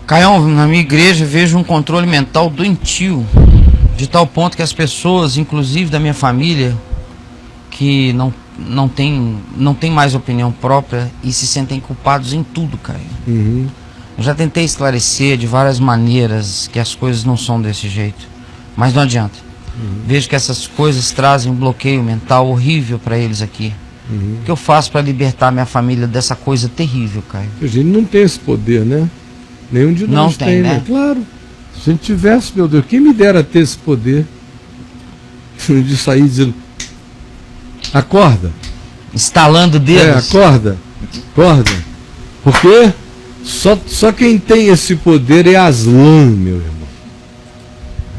Caião, na minha igreja vejo um controle mental doentio, de tal ponto que as pessoas, inclusive da minha família, que não tem mais opinião própria e se sentem culpados em tudo, Caio. Eu já tentei esclarecer de várias maneiras que as coisas não são desse jeito, mas não adianta. Vejo que essas coisas trazem um bloqueio mental horrível para eles aqui. O que eu faço para libertar minha família dessa coisa terrível, Caio? A gente não tem esse poder, né? Nenhum de nós tem, né? Claro. Se a gente tivesse, meu Deus, quem me dera ter esse poder de sair dizendo: acorda. Estalando dedos. Acorda. Porque só quem tem esse poder é Aslan, meu irmão.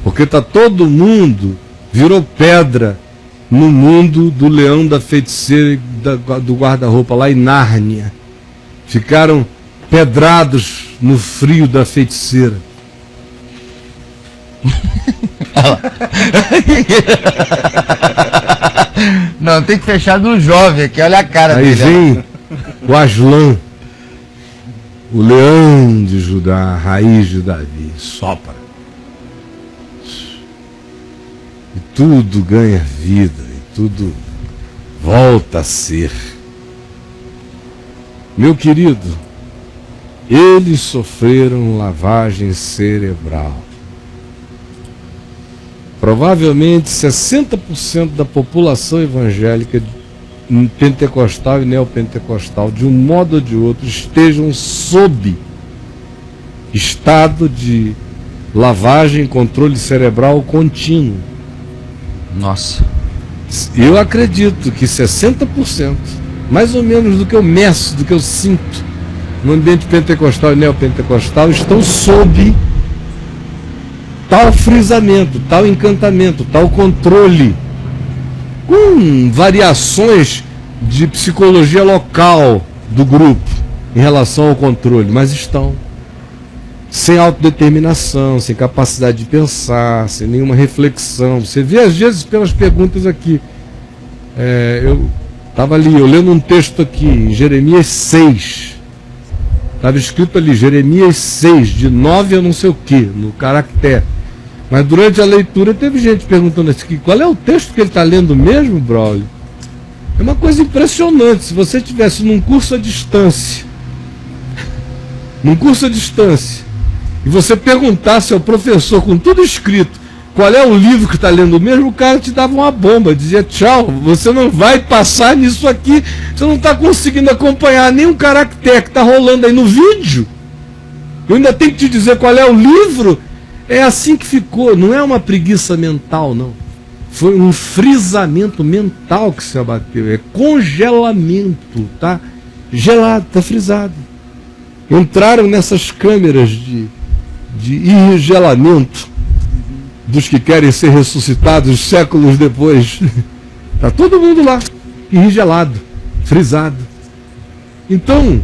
Porque tá todo mundo virou pedra no mundo do leão, da feiticeira e do guarda-roupa lá em Nárnia. Ficaram pedrados no frio da feiticeira. Não, tem que fechar no jovem aqui, olha a cara aí dele. Aí vem o Aslan, o leão de Judá, a raiz de Davi, sopra. E tudo ganha vida, e tudo volta a ser. Meu querido, eles sofreram lavagem cerebral. Provavelmente 60% da população evangélica, pentecostal e neopentecostal, de um modo ou de outro, estejam sob estado de lavagem, controle cerebral contínuo. Nossa. Eu acredito que 60%, mais ou menos do que eu meço, do que eu sinto, no ambiente pentecostal e neopentecostal, estão sob tal frisamento, tal encantamento, tal controle, com variações de psicologia local do grupo em relação ao controle, mas estão sem autodeterminação, sem capacidade de pensar, sem nenhuma reflexão. Você vê às vezes pelas perguntas aqui. Eu estava ali, eu lendo um texto aqui, em Jeremias 6. Estava escrito ali, Jeremias 6, de 9 a não sei o que, no caractere. Mas durante a leitura teve gente perguntando assim, qual é o texto que ele está lendo mesmo, Braulio? É uma coisa impressionante. Se você estivesse num curso à distância, e você perguntasse ao professor com tudo escrito, qual é o livro que está lendo mesmo, o cara te dava uma bomba, dizia: tchau, você não vai passar nisso aqui, você não está conseguindo acompanhar nem um caractere que está rolando aí no vídeo. Eu ainda tenho que te dizer qual é o livro. É assim que ficou, não é uma preguiça mental, não. Foi um frisamento mental que se abateu, é congelamento, tá? Gelado, tá frisado. Entraram nessas câmeras de engelamento dos que querem ser ressuscitados séculos depois. Tá todo mundo lá, engelado, frisado. Então,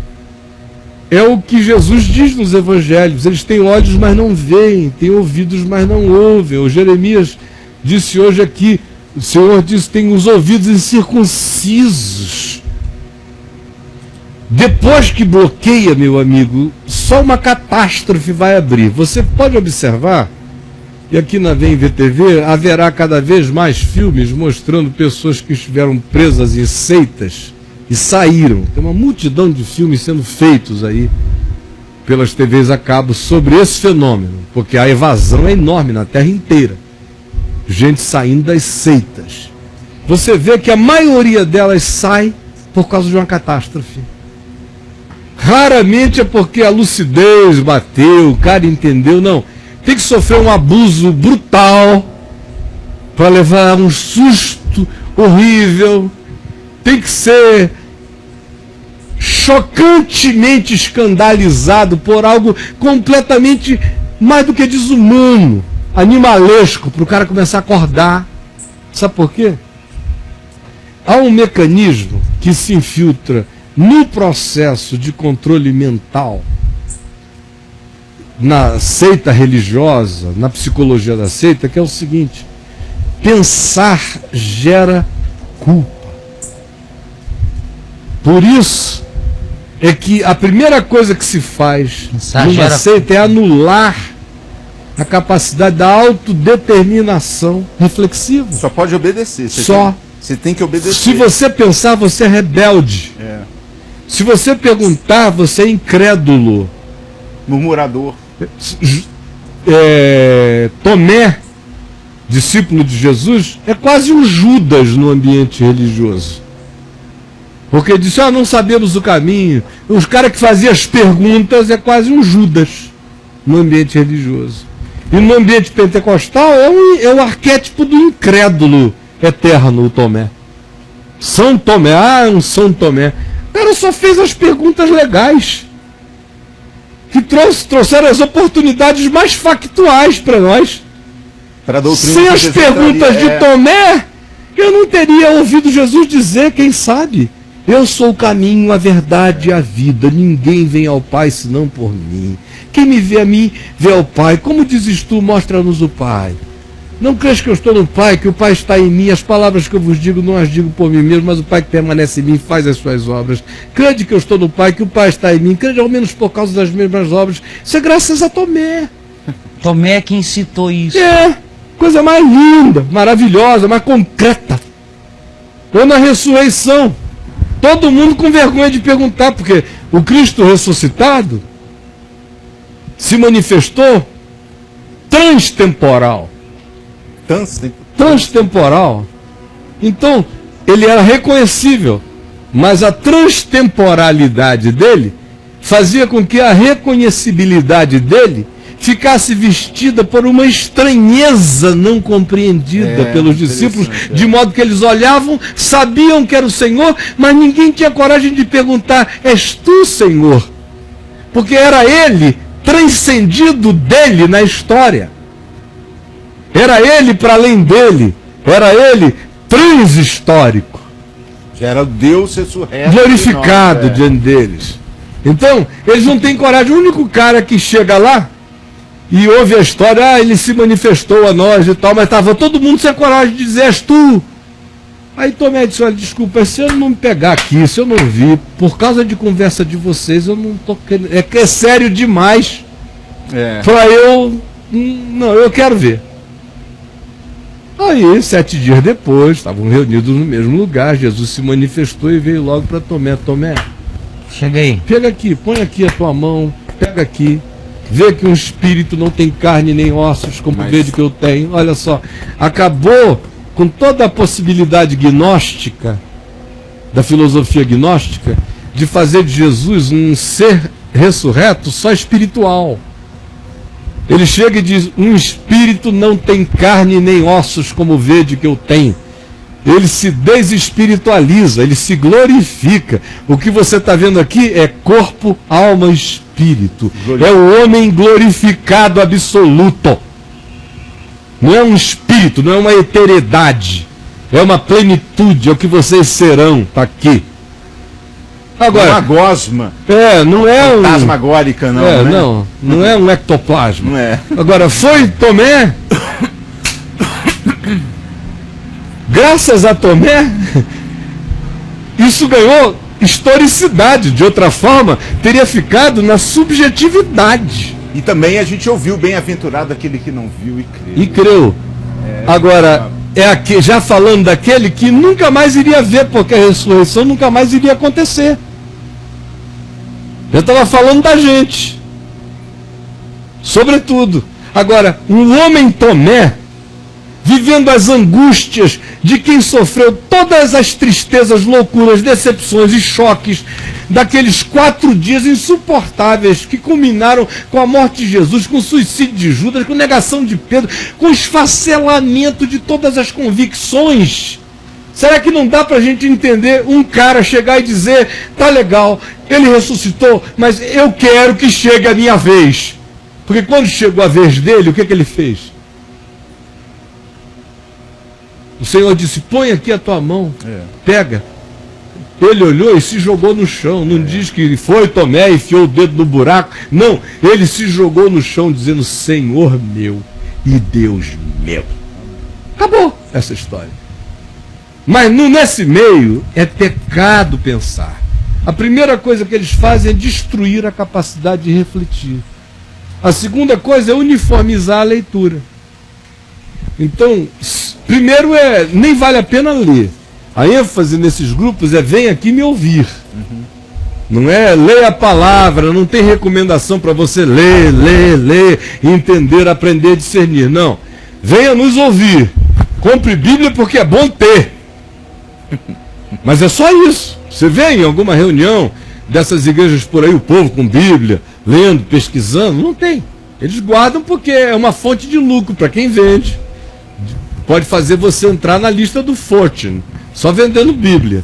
é o que Jesus diz nos evangelhos: eles têm olhos, mas não veem, têm ouvidos, mas não ouvem. O Jeremias disse hoje aqui, o Senhor disse: tem os ouvidos incircuncisos. Depois que bloqueia, meu amigo, só uma catástrofe vai abrir. Você pode observar, e aqui na VTV haverá cada vez mais filmes mostrando pessoas que estiveram presas em seitas e saíram. Tem uma multidão de filmes sendo feitos aí pelas TVs a cabo sobre esse fenômeno, porque a evasão é enorme na terra inteira. Gente saindo das seitas. Você vê que a maioria delas sai por causa de uma catástrofe. Raramente é porque a lucidez bateu, o cara entendeu, não. Tem que sofrer um abuso brutal para levar um susto horrível. Tem que ser chocantemente escandalizado por algo completamente mais do que desumano, animalesco, para o cara começar a acordar. Sabe por quê? Há um mecanismo que se infiltra no processo de controle mental, na seita religiosa, na psicologia da seita, que é o seguinte: pensar gera culpa. Por isso é que a primeira coisa que se faz Exagera. numa seita é anular a capacidade da autodeterminação reflexiva. Só pode obedecer. Você tem que obedecer. Se você pensar, você é rebelde. Se você perguntar, você é incrédulo. Murmurador. Tomé, discípulo de Jesus, é quase um Judas no ambiente religioso. Porque disse, não sabemos o caminho. Os caras que faziam as perguntas é quase um Judas no ambiente religioso. E no ambiente pentecostal é o arquétipo do incrédulo eterno, o Tomé. São Tomé, um São Tomé. O cara só fez as perguntas legais, que trouxeram as oportunidades mais factuais para nós. Sem as perguntas de Tomé, eu não teria ouvido Jesus dizer, quem sabe, eu sou o caminho, a verdade e a vida, ninguém vem ao Pai senão por mim. Quem me vê a mim, vê ao Pai. Como dizes tu, mostra-nos o Pai. Não crês que eu estou no Pai, que o Pai está em mim, as palavras que eu vos digo não as digo por mim mesmo, mas o Pai que permanece em mim faz as suas obras. Crede que eu estou no Pai, que o Pai está em mim, crede ao menos por causa das mesmas obras. Isso é graças a Tomé. Tomé é quem citou isso. Coisa mais linda, maravilhosa, mais concreta. Ou na ressurreição. Todo mundo com vergonha de perguntar, porque o Cristo ressuscitado se manifestou transtemporal. Transtemporal. Então, ele era reconhecível, mas a transtemporalidade dele fazia com que a reconhecibilidade dele ficasse vestida por uma estranheza não compreendida pelos discípulos, de modo que eles olhavam, sabiam que era o Senhor, mas ninguém tinha coragem de perguntar, és tu, Senhor? Porque era ele transcendido dele na história. Era ele para além dele. Era ele transhistórico. Já era o Deus ressurreto. Glorificado diante deles. Então, eles não têm coragem. O único cara que chega lá e ouve a história, ele se manifestou a nós e tal, mas estava todo mundo sem coragem de dizer, és tu. Aí Tomé disse, olha, desculpa, se eu não me pegar aqui, se eu não vir, por causa de conversa de vocês, eu não estou querendo, é que é sério demais para eu quero ver. Aí, 7 dias depois, estavam reunidos no mesmo lugar, Jesus se manifestou e veio logo para Tomé. Tomé, chega aí. Pega aqui, põe aqui a tua mão, pega aqui. Vê que um espírito não tem carne nem ossos, como vejo que eu tenho. Olha só, acabou com toda a possibilidade gnóstica, da filosofia gnóstica, de fazer de Jesus um ser ressurreto só espiritual. Ele chega e diz, um espírito não tem carne nem ossos, como vede que eu tenho. Ele se desespiritualiza, ele se glorifica. O que você está vendo aqui é corpo, alma, espírito. É o homem glorificado absoluto. Não é um espírito, não é uma eternidade. É uma plenitude, é o que vocês serão. Está aqui. Agora, uma gosma. Não é fantasmagórica, não. Né? Não é um ectoplasma. Não é. Agora, foi Tomé. Graças a Tomé, isso ganhou historicidade. De outra forma, teria ficado na subjetividade. E também a gente ouviu bem-aventurado aquele que não viu e creu. Agora, já falando daquele que nunca mais iria ver, porque a ressurreição nunca mais iria acontecer. Eu estava falando da gente. Sobretudo. Agora, um homem Tomé, vivendo as angústias de quem sofreu todas as tristezas, loucuras, decepções e choques daqueles 4 dias insuportáveis que culminaram com a morte de Jesus, com o suicídio de Judas, com a negação de Pedro, com o esfacelamento de todas as convicções. Será que não dá para a gente entender um cara chegar e dizer, tá legal, ele ressuscitou, mas eu quero que chegue a minha vez? Porque quando chegou a vez dele, o que ele fez? O Senhor disse, põe aqui a tua mão, pega. Ele olhou e se jogou no chão. Não diz que foi Tomé e enfiou o dedo no buraco. Não, ele se jogou no chão dizendo, Senhor meu e Deus meu. Acabou essa história. Mas nesse meio é pecado pensar. A primeira coisa que eles fazem é destruir a capacidade de refletir. A segunda coisa é uniformizar a leitura. Então, primeiro nem vale a pena ler. A ênfase nesses grupos é vem aqui me ouvir. Não é leia a palavra, não tem recomendação para você ler, entender, aprender, discernir. Não. Venha nos ouvir. Compre Bíblia porque é bom ter. Mas é só isso. Você vê em alguma reunião dessas igrejas por aí, o povo com Bíblia, lendo, pesquisando? Não tem. Eles guardam porque é uma fonte de lucro para quem vende. Pode fazer você entrar na lista do Fortune, só vendendo Bíblia.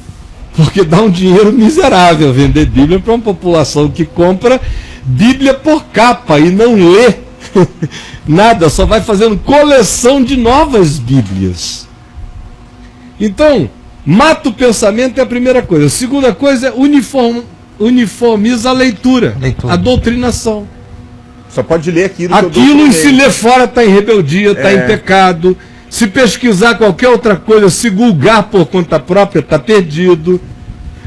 Porque dá um dinheiro miserável vender Bíblia para uma população que compra Bíblia por capa e não lê nada, só vai fazendo coleção de novas Bíblias. Então, mata o pensamento é a primeira coisa. A segunda coisa é uniformiza a leitura, a doutrinação. Só pode ler aquilo. Aquilo e se ler fora está em rebeldia, está em pecado. Se pesquisar qualquer outra coisa, se vulgar por conta própria, está perdido.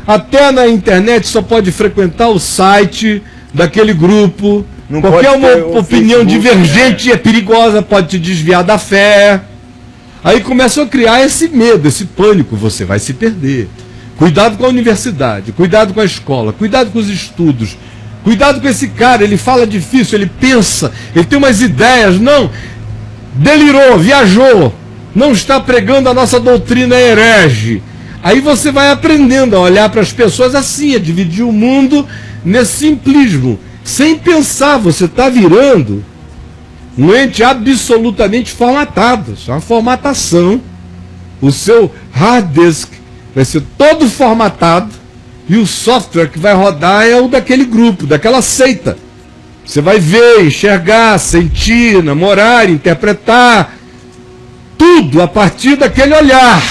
Até na internet só pode frequentar o site daquele grupo. Não qualquer uma opinião divergente é perigosa, pode te desviar da fé. Aí começam a criar esse medo, esse pânico, você vai se perder. Cuidado com a universidade, cuidado com a escola, cuidado com os estudos. Cuidado com esse cara, ele fala difícil, ele pensa, ele tem umas ideias, não... Delirou, viajou, não está pregando a nossa doutrina herege. Aí você vai aprendendo a olhar para as pessoas assim, a dividir o mundo nesse simplismo. Sem pensar, você está virando um ente absolutamente formatado. Isso é uma formatação. O seu hard disk vai ser todo formatado e o software que vai rodar é o daquele grupo, daquela seita. Você vai ver, enxergar, sentir, namorar, interpretar, tudo a partir daquele olhar.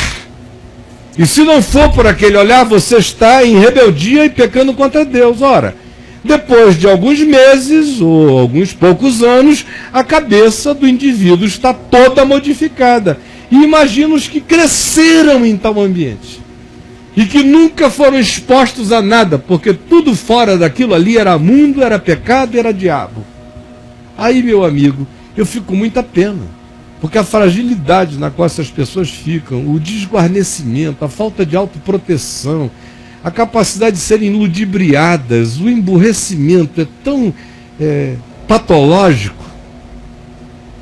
E se não for por aquele olhar, você está em rebeldia e pecando contra Deus. Ora, depois de alguns meses ou alguns poucos anos, a cabeça do indivíduo está toda modificada. E imagina os que cresceram em tal ambiente. E que nunca foram expostos a nada, porque tudo fora daquilo ali era mundo, era pecado, era diabo. Aí, meu amigo, eu fico com muita pena, porque a fragilidade na qual essas pessoas ficam, o desguarnecimento, a falta de autoproteção, a capacidade de serem ludibriadas, o emburrecimento é tão patológico,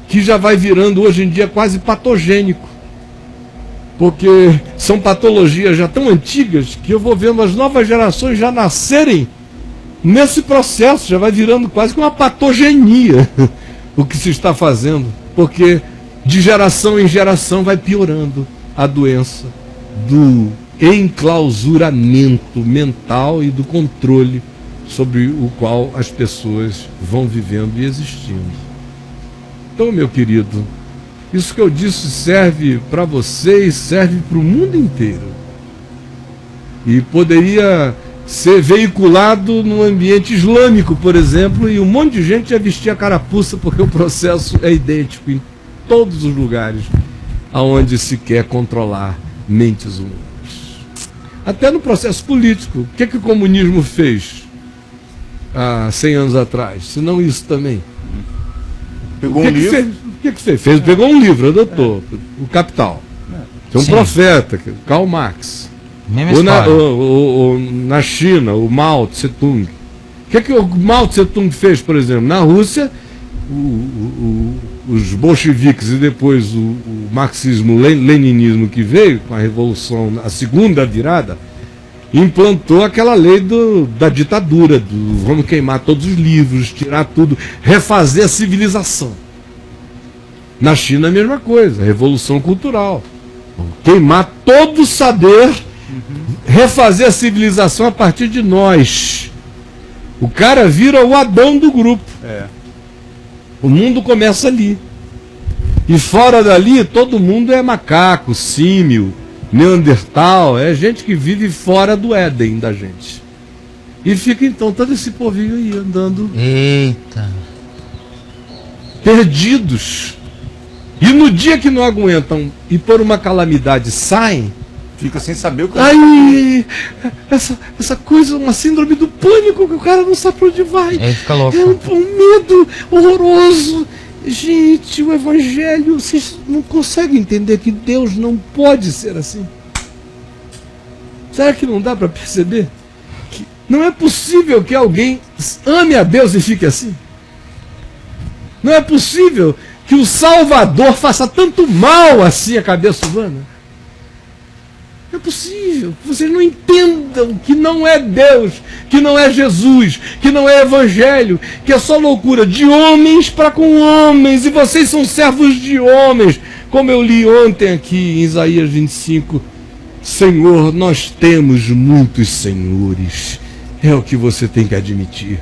que já vai virando hoje em dia quase patogênico. Porque são patologias já tão antigas que eu vou vendo as novas gerações já nascerem nesse processo, já vai virando quase que uma patogenia o que se está fazendo, porque de geração em geração vai piorando a doença do enclausuramento mental e do controle sobre o qual as pessoas vão vivendo e existindo. Então, meu querido, isso que eu disse serve para vocês, serve para o mundo inteiro. E poderia ser veiculado no ambiente islâmico, por exemplo, e um monte de gente ia vestir a carapuça, porque o processo é idêntico em todos os lugares aonde se quer controlar mentes humanas. Até no processo político. O que o comunismo fez há 100 anos atrás? Se não isso também. Pegou um livro. O que você fez? Pegou um livro, adotou, O Capital. Tem um profeta, Karl Marx. Ou na China, o Mao Tse-tung. O que o Mao Tse-tung fez, por exemplo? Na Rússia, os bolcheviques e depois o marxismo-leninismo que veio com a revolução, a segunda virada, implantou aquela lei da ditadura, vamos queimar todos os livros, tirar tudo, refazer a civilização. Na China a mesma coisa, revolução cultural. Queimar todo o saber, refazer a civilização a partir de nós. O cara vira o Adão do grupo. O mundo começa ali. E fora dali, todo mundo é macaco, símio, neandertal, é gente que vive fora do Éden da gente. E fica então todo esse povinho aí andando. Eita. Perdidos. E no dia que não aguentam e por uma calamidade saem, Fica sem saber o que... Aí, essa coisa, uma síndrome do pânico, que o cara não sabe pra onde vai. Aí fica louco. É um medo horroroso. Gente, o Evangelho, vocês não conseguem entender que Deus não pode ser assim? Será que não dá para perceber? Que não é possível que alguém ame a Deus e fique assim. Não é possível que o Salvador faça tanto mal assim à cabeça humana. Não é possível que vocês não entendam que não é Deus, que não é Jesus, que não é Evangelho, que é só loucura de homens para com homens, e vocês são servos de homens. Como eu li ontem aqui em Isaías 25, Senhor, nós temos muitos senhores. É o que você tem que admitir,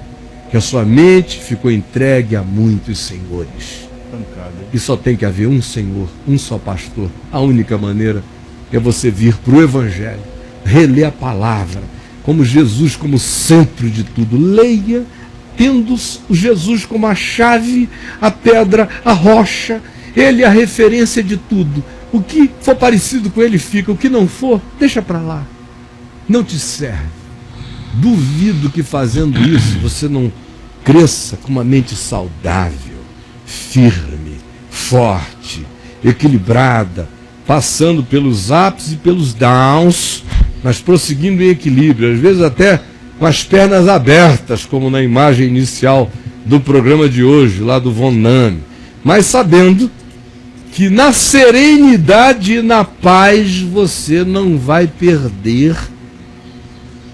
que a sua mente ficou entregue a muitos senhores. E só tem que haver um Senhor, um só pastor. A única maneira é você vir para o Evangelho, reler a palavra, como Jesus como centro de tudo. Leia, tendo o Jesus como a chave, a pedra, a rocha, ele é a referência de tudo. O que for parecido com ele fica, o que não for, deixa para lá. Não te serve. Duvido que fazendo isso você não cresça com uma mente saudável, firme, forte, equilibrada, passando pelos ups e pelos downs, mas prosseguindo em equilíbrio, às vezes até com as pernas abertas, como na imagem inicial do programa de hoje, lá do Von Name, mas sabendo que na serenidade e na paz você não vai perder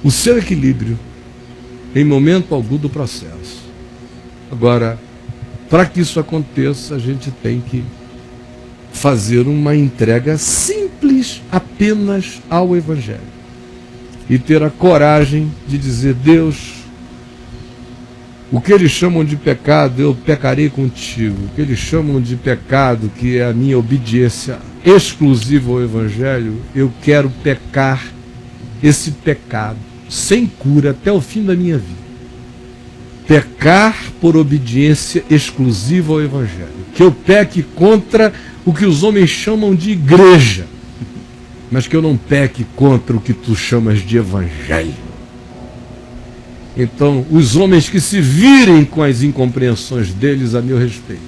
o seu equilíbrio em momento algum do processo. Agora, para que isso aconteça, a gente tem que fazer uma entrega simples apenas ao Evangelho e ter a coragem de dizer: Deus, o que eles chamam de pecado, eu pecarei contigo. O que eles chamam de pecado, que é a minha obediência exclusiva ao Evangelho, eu quero pecar esse pecado sem cura até o fim da minha vida. Pecar por obediência exclusiva ao Evangelho. Que eu peque contra o que os homens chamam de igreja, mas que eu não peque contra o que tu chamas de Evangelho. Então, os homens que se virem com as incompreensões deles a meu respeito,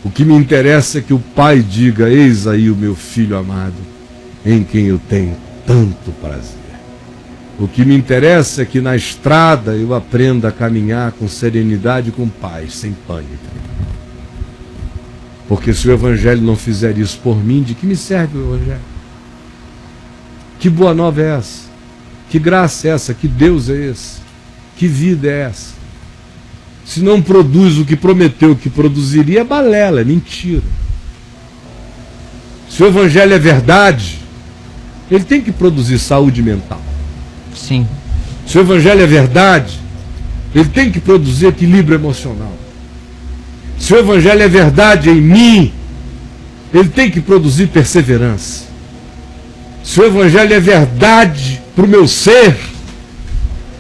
o que me interessa é que o Pai diga: eis aí o meu filho amado, em quem eu tenho tanto prazer. O que me interessa é que na estrada eu aprenda a caminhar com serenidade e com paz, sem pânico. Porque se o Evangelho não fizer isso por mim, de que me serve o Evangelho? Que boa nova é essa? Que graça é essa? Que Deus é esse? Que vida é essa? Se não produz o que prometeu que produziria, é balela, é mentira. Se o Evangelho é verdade, ele tem que produzir saúde mental. Sim. Se o Evangelho é verdade, ele tem que produzir equilíbrio emocional. Se o Evangelho é verdade em mim, ele tem que produzir perseverança. Se o Evangelho é verdade para o meu ser,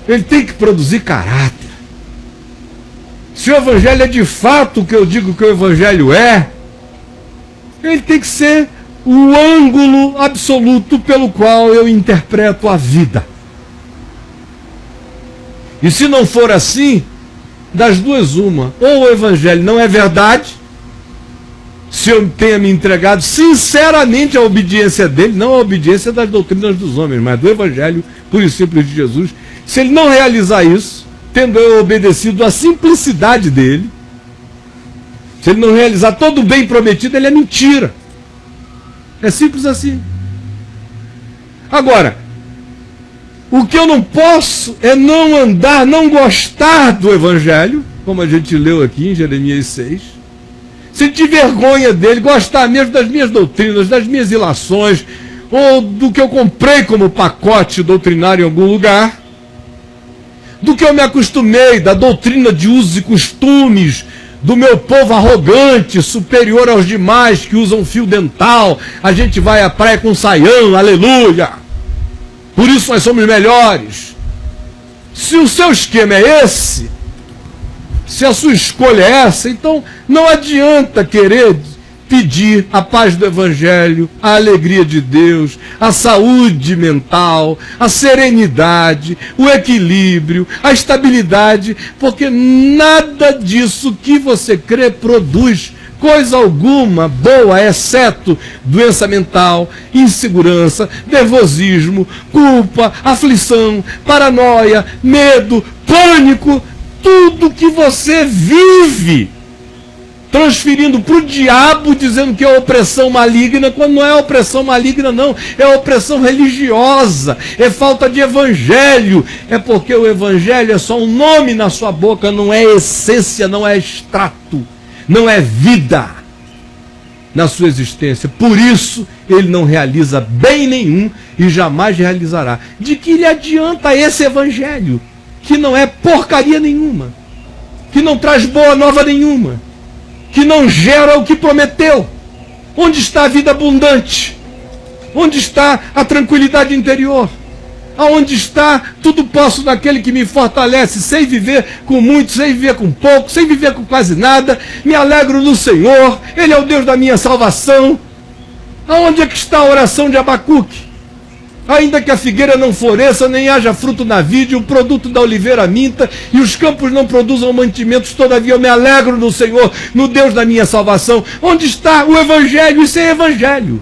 ele tem que produzir caráter. Se o Evangelho é de fato o que eu digo que o Evangelho é, ele tem que ser o ângulo absoluto pelo qual eu interpreto a vida. E se não for assim, das duas uma: ou o Evangelho não é verdade, se eu tenha me entregado sinceramente à obediência dele, não à obediência das doutrinas dos homens, mas do Evangelho puro e simples de Jesus. Se ele não realizar isso, tendo eu obedecido à simplicidade dele, se ele não realizar todo o bem prometido, ele é mentira. É simples assim. Agora, o que eu não posso é não andar, não gostar do Evangelho, como a gente leu aqui em Jeremias 6, sentir vergonha dele, gostar mesmo das minhas doutrinas, das minhas ilações, ou do que eu comprei como pacote doutrinário em algum lugar, do que eu me acostumei, da doutrina de usos e costumes, do meu povo arrogante, superior aos demais que usam fio dental, a gente vai à praia com saião, aleluia! Por isso nós somos melhores. Se o seu esquema é esse, se a sua escolha é essa, então não adianta querer pedir a paz do Evangelho, a alegria de Deus, a saúde mental, a serenidade, o equilíbrio, a estabilidade, porque nada disso que você crê produz coisa alguma boa, exceto doença mental, insegurança, nervosismo, culpa, aflição, paranoia, medo, pânico, tudo que você vive transferindo para o diabo, dizendo que é opressão maligna, quando não é opressão maligna, não, é opressão religiosa, é falta de evangelho, é porque o evangelho é só um nome na sua boca, não é essência, não é extrato, não é vida na sua existência. Por isso, ele não realiza bem nenhum e jamais realizará. De que lhe adianta esse evangelho, que não é porcaria nenhuma, que não traz boa nova nenhuma, que não gera o que prometeu? Onde está a vida abundante? Onde está a tranquilidade interior? Aonde está tudo posso naquele que me fortalece? Sei viver com muito, sei viver com pouco, sei viver com quase nada. Me alegro no Senhor, Ele é o Deus da minha salvação. Aonde é que está a oração de Abacuque? Ainda que a figueira não floresça, nem haja fruto na vide, o produto da oliveira minta, e os campos não produzam mantimentos, todavia eu me alegro no Senhor, no Deus da minha salvação. Onde está o Evangelho? Isso é Evangelho.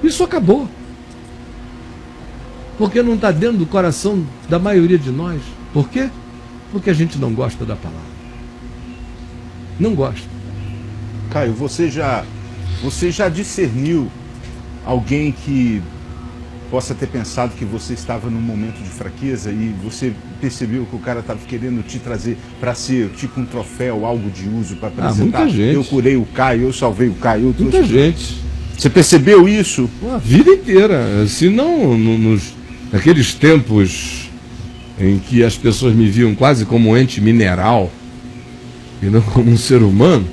Isso acabou. Porque não está dentro do coração da maioria de nós. Por quê? Porque a gente não gosta da palavra. Não gosta. Caio, você já discerniu alguém que possa ter pensado que você estava num momento de fraqueza e você percebeu que o cara estava querendo te trazer para ser tipo um troféu, algo de uso para apresentar? Muita gente. Eu curei o Caio, eu salvei o Caio. Eu trouxe... Muita gente. Você percebeu isso? A vida inteira. Se não naqueles tempos em que as pessoas me viam quase como um ente mineral e não como um ser humano,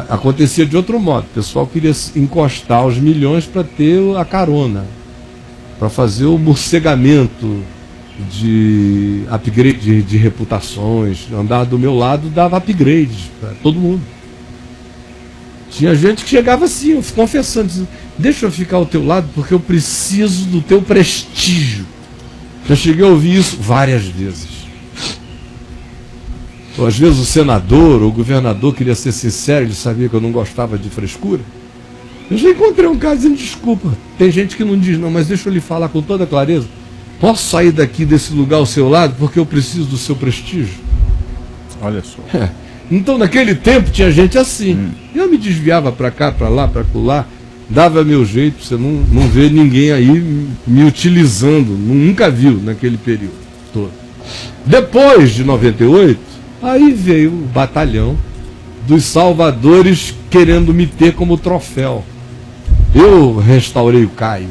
acontecia de outro modo. O pessoal queria encostar os milhões para ter a carona, para fazer o morcegamento de upgrade de reputações. Andar do meu lado dava upgrade para todo mundo. Tinha gente que chegava assim, confessando, dizendo, deixa eu ficar ao teu lado porque eu preciso do teu prestígio. Já cheguei a ouvir isso várias vezes. Ou, às vezes o senador ou o governador queria ser sincero, ele sabia que eu não gostava de frescura. Eu já encontrei um cara dizendo, desculpa, tem gente que não diz não, mas deixa eu lhe falar com toda clareza. Posso sair daqui desse lugar ao seu lado porque eu preciso do seu prestígio? Olha só. Então naquele tempo tinha gente assim. Eu me desviava para cá, para lá, para acolá, dava meu jeito, você não vê ninguém aí me utilizando, nunca viu naquele período todo. Depois de 98, aí veio o batalhão dos salvadores querendo me ter como troféu. Eu restaurei o Caio.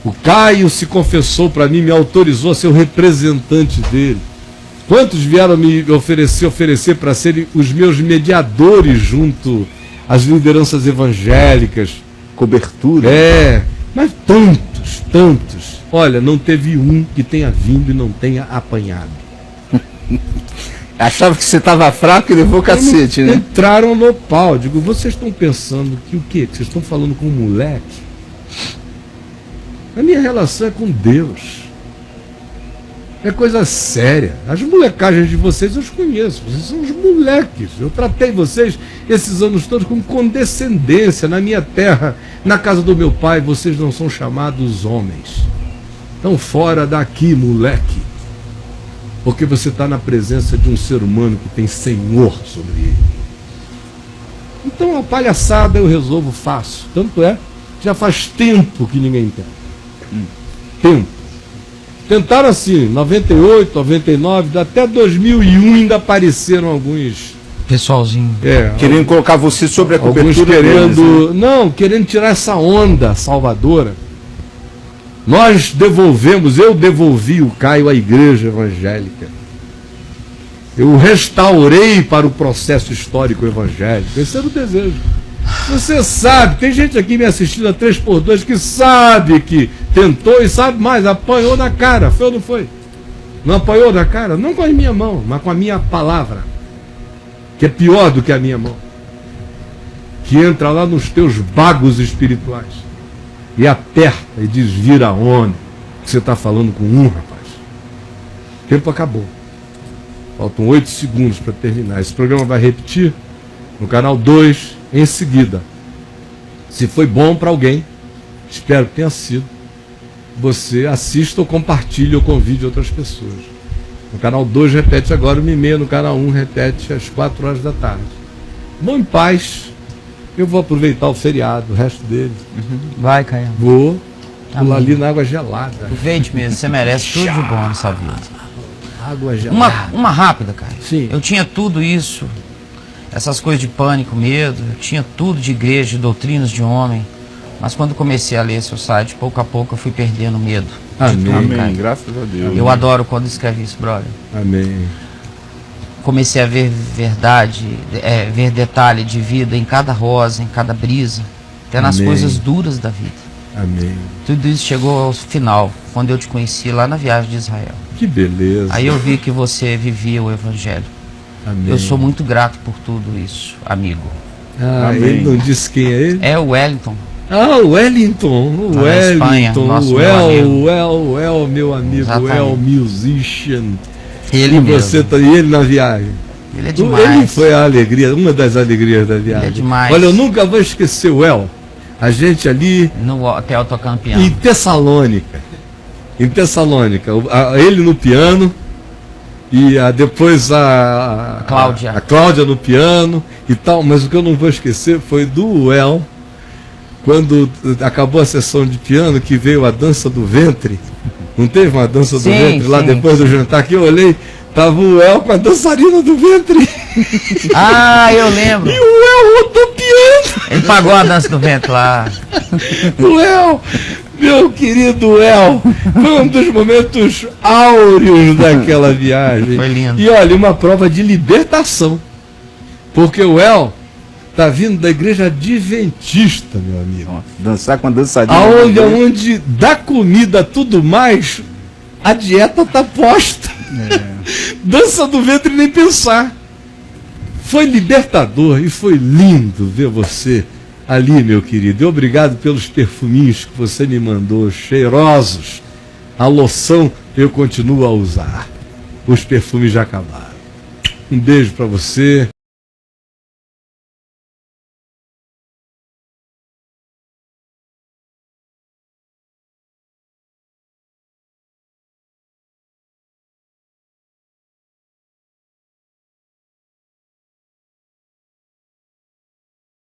O Caio se confessou para mim, me autorizou a ser o representante dele. Quantos vieram me oferecer para serem os meus mediadores junto às lideranças evangélicas? Cobertura. Mas tantos. Olha, não teve um que tenha vindo e não tenha apanhado. Achava que você estava fraco e levou cacete, né? Entraram no pau. Digo, vocês estão pensando que o quê? Que vocês estão falando com um moleque? A minha relação é com Deus. É coisa séria. As molecagens de vocês eu os conheço. Vocês são os moleques. Eu tratei vocês esses anos todos com condescendência. Na minha terra, na casa do meu pai, vocês não são chamados homens. Estão fora daqui, moleque. Porque você está na presença de um ser humano que tem Senhor sobre ele. Então a palhaçada eu resolvo fácil. Tanto é, já faz tempo que ninguém tem. Tempo. Tentaram assim, 98, 99, até 2001 ainda apareceram alguns... Pessoalzinho. Querendo colocar você sobre a cobertura querendo, deles, né? Querendo tirar essa onda salvadora. Nós devolvemos, eu devolvi o Caio à igreja evangélica. Eu o restaurei para o processo histórico evangélico. Esse era o desejo. Você sabe, tem gente aqui me assistindo a 3x2 que sabe que tentou e sabe mais, apanhou na cara, foi ou não foi? Não apanhou na cara? Não com a minha mão, mas com a minha palavra, que é pior do que a minha mão. que entra lá nos teus bagos espirituais e aperta e diz: vira homem, que você está falando com um, rapaz. O tempo acabou. Faltam 8 segundos para terminar. Esse programa vai repetir no canal 2 em seguida. Se foi bom para alguém, espero que tenha sido, você assista ou compartilhe ou convide outras pessoas. No canal 2 repete agora 1h30, no canal 1 repete às 4 horas da tarde. Vão em paz. Eu vou aproveitar o feriado, o resto dele. Vai, Caio. Vou pular ali na água gelada. Aproveite mesmo, você merece tudo de bom nessa vida. Água gelada. Uma rápida, Caio. Sim. Eu tinha tudo isso, essas coisas de pânico, medo, eu tinha tudo de igreja, de doutrinas de homem. Mas quando comecei a ler seu site, pouco a pouco eu fui perdendo medo. Amém. Amém, Caio. graças a Deus. Eu adoro quando escreve isso, brother. Amém. Comecei a ver verdade, ver detalhe de vida em cada rosa, em cada brisa, até nas Amém. coisas duras da vida. Amém. Tudo isso chegou ao final, quando eu te conheci lá na viagem de Israel. Que beleza. Aí eu vi que você vivia o Evangelho. Amém. Eu sou muito grato por tudo isso, amigo. Ele Amém. não disse quem é ele? É o Wellington. O Wellington. O Lá na Espanha, Wellington. nosso O meu amigo. meu amigo. Exatamente. O musician. Ele E mesmo. você tá, e ele na viagem. Ele é demais. Ele foi a alegria, uma das alegrias da viagem. Ele é demais. Olha, eu nunca vou esquecer o El. A gente ali No hotel tocando piano. em Tessalônica. Ele no piano e depois a Cláudia. A Cláudia no piano e tal. Mas o que eu não vou esquecer foi do El, quando acabou a sessão de piano, que veio a dança do ventre. Não teve uma dança do Sim, ventre lá sim. depois do jantar que eu olhei, tava o El com a dançarina do ventre. Ah, eu lembro. E o El rodopiando. Ele pagou a dança do vento lá. O El, meu querido El, foi um dos momentos áureos daquela viagem. Foi lindo. E olha, uma prova de libertação. Porque o El tá vindo da igreja adventista, meu amigo. Nossa, dançar com a dançarina. Onde da comida tudo mais, a dieta tá posta. Dança do ventre nem pensar. Foi libertador e foi lindo ver você ali, meu querido. E obrigado pelos perfuminhos que você me mandou, cheirosos. A loção eu continuo a usar. Os perfumes já acabaram. Um beijo para você.